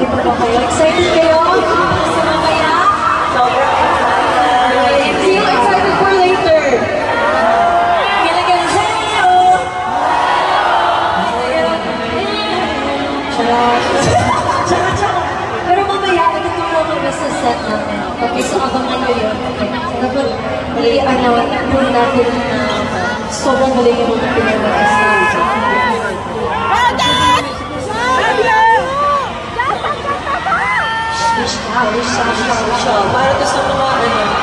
Okay pa ba kayo? Excited kayo? Sa mamaya? Sobrang excited. See you excited for later. Kailangan sa'yo. Pero mamaya, natutulong kami sa set namin. Okay, so abangan nyo yun. Dapat, i-prove natin na sobrang galing yung mga pinag-stage. Para to sa mga